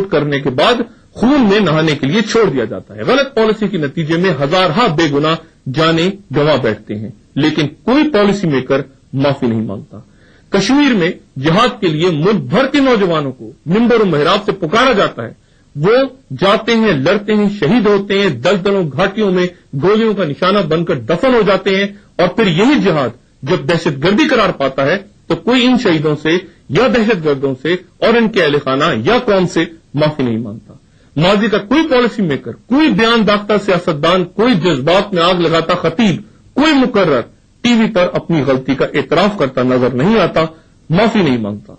Vote کرنے کے بعد خون میں نہانے کے لیے چھوڑ دیا جاتا ہے. غلط پالیسی کے نتیجے میں ہزارہا بے گناہ جانیں گنوا بیٹھتے ہیں, لیکن کوئی پالیسی میکر معافی نہیں مانگتا. کشمیر میں جہاد کے لیے ملک بھر کے نوجوانوں کو ممبر و محراب سے پکارا جاتا ہے. وہ جاتے ہیں, لڑتے ہیں, شہید ہوتے ہیں, دلدلوں گھاٹیوں میں گولیوں کا نشانہ بن کر دفن ہو جاتے ہیں, اور پھر یہی جہاد جب دہشت گردی قرار پاتا ہے تو کوئی ان شہیدوں سے یا دہشت گردوں سے اور ان کے اہل خانہ یا قوم سے معافی نہیں مانگتا. ماضی کا کوئی پالیسی میکر, کوئی بیان داختہ سیاستدان, کوئی جذبات میں آگ لگاتا خطیب, کوئی مقرر ٹی وی پر اپنی غلطی کا اعتراف کرتا نظر نہیں آتا, معافی نہیں مانگتا.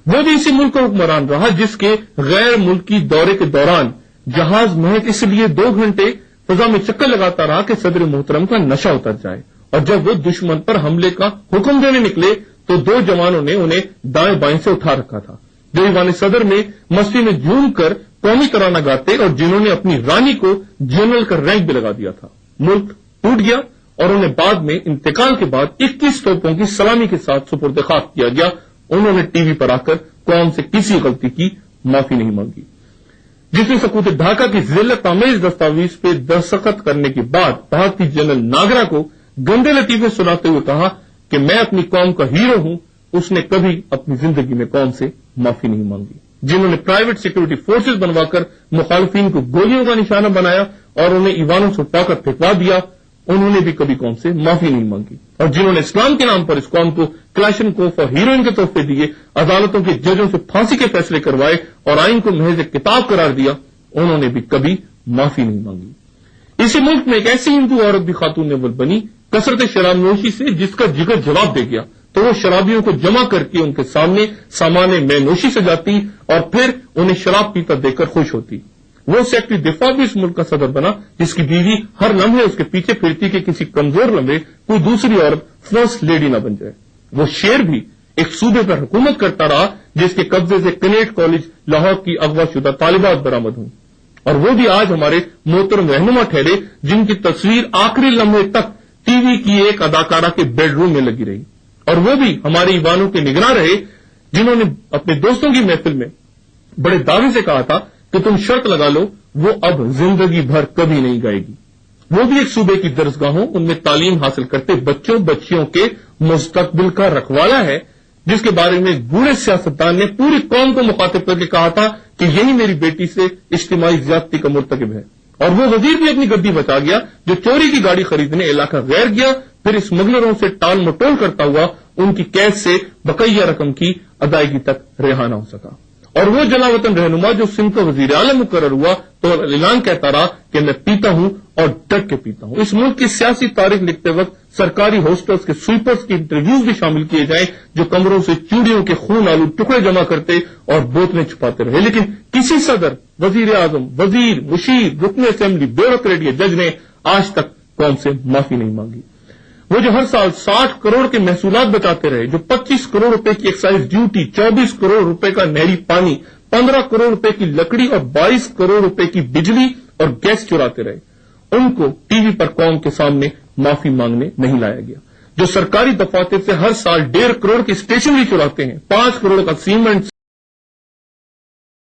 وہ بھی اسی ملک کا حکمران رہا جس کے غیر ملکی دورے کے دوران جہاز محض اس لیے 2 گھنٹے فضا میں چکر لگاتا رہا کہ صدر محترم کا نشہ اتر جائے, اور جب وہ دشمن پر حملے کا حکم دینے نکلے تو 2 جوانوں نے انہیں دائیں بائیں سے اٹھا رکھا تھا, جو ایوان صدر میں مستی میں جھوم کر قومی ترانہ گاتے اور جنہوں نے اپنی رانی کو جنرل کا رینک بھی لگا دیا تھا. ملک ٹوٹ گیا اور انہیں بعد میں انتقال کے بعد 21 توپوں کی سلامی کے ساتھ سپرد خاک کیا گیا. انہوں نے ٹی وی پر آ کر قوم سے کسی غلطی کی معافی نہیں مانگی. جس نے سکوت ڈھاکہ کی ذلت آمیز دستاویز پہ دستخط کرنے کے بعد بھارتی جنرل ناگرا کو گندے لطیفے سناتے ہوئے کہا کہ میں اپنی قوم کا ہیرو ہوں, اس نے کبھی اپنی زندگی میں قوم سے معافی نہیں مانگی. جنہوں نے پرائیویٹ سیکورٹی فورسز بنوا کر مخالفین کو گولیوں کا نشانہ بنایا اور انہیں ایوانوں سے اٹھا کر پھینکوا دیا, انہوں نے بھی کبھی قوم سے معافی نہیں مانگی. اور جنہوں نے اسلام کے نام پر اس قوم کو کلاشنکوف اور ہیروئن کے تحفے دیے, عدالتوں کے ججوں سے پھانسی کے فیصلے کروائے اور آئین کو محض ایک کتاب قرار دیا, انہوں نے بھی کبھی معافی نہیں مانگی. اسی ملک میں ایک ایسی ہندو عورت بھی خاتون اول بنی کثرت شراب نوشی سے, جس کا جگر جواب دے گیا تو وہ شرابیوں کو جمع کر کے ان کے سامنے سامان میں نوشی سے جاتی اور پھر انہیں شراب پیتا دیکھ کر خوش ہوتی. وہ سیکٹری دفاع بھی اس ملک کا صدر بنا جس کی بیوی ہر لمحے اس کے پیچھے پھرتی کہ کسی کمزور لمحے کوئی دوسری عورت فرسٹ لیڈی نہ بن جائے. وہ شیر بھی ایک صوبے پر حکومت کرتا رہا جس کے قبضے سے کنیٹ کالج لاہور کی اغوا شدہ طالبات برآمد ہوں, اور وہ بھی آج ہمارے محترم رہنما ٹھہرے جن کی تصویر آخری لمحے تک ٹی وی کی ایک اداکارہ کے بیڈ روم میں لگی رہی. اور وہ بھی ہمارے ایوانوں کے نگراں رہے جنہوں نے اپنے دوستوں کی محفل میں بڑے دعوے سے کہا تھا کہ تم شرط لگا لو وہ اب زندگی بھر کبھی نہیں گائے گی. وہ بھی ایک صوبے کی درسگاہوں ان میں تعلیم حاصل کرتے بچوں بچیوں کے مستقبل کا رکھوالا ہے, جس کے بارے میں بوڑھے سیاستدان نے پوری قوم کو مخاطب کر کے کہا تھا کہ یہی میری بیٹی سے اجتماعی زیادتی کا مرتکب ہے. اور وہ وزیر بھی اپنی گدی بچا گیا جو چوری کی گاڑی خریدنے علاقہ غیر گیا, پھر اسمگلروں سے ٹال مٹول کرتا ہوا ان کی قید سے بقیہ رقم کی ادائیگی تک رہا نہ ہو سکا. اور وہ جلا وطن رہنما جو سندھ کا وزیر اعلی مقرر ہوا تو اعلان کہتا رہا کہ میں پیتا ہوں اور ڈٹ کے پیتا ہوں. اس ملک کی سیاسی تاریخ لکھتے وقت سرکاری ہاسٹلز کے سویپرز کی انٹرویوز بھی شامل کیے جائیں جو کمروں سے چوڑیوں کے خون آلود ٹکڑے جمع کرتے اور بوتلیں چھپاتے رہے, لیکن کسی صدر, وزیر اعظم, وزیر, مشیر, رکن اسمبلی, بیوروکریٹ یا جج نے آج تک قوم سے معافی نہیں مانگی. وہ جو ہر سال 60 کروڑ کے محصولات بچاتے رہے, جو 25 کروڑ روپے کی ایکسائز ڈیوٹی, 24 کروڑ روپے کا نہری پانی, 15 کروڑ روپے کی لکڑی اور 22 کروڑ روپے کی بجلی اور گیس چراتے رہے, ان کو ٹی وی پر قوم کے سامنے معافی مانگنے نہیں لایا گیا. جو سرکاری دفاتر سے ہر سال 1.5 کروڑ کی اسٹیشنری چراتے ہیں, 5 کروڑ کا سیمنٹ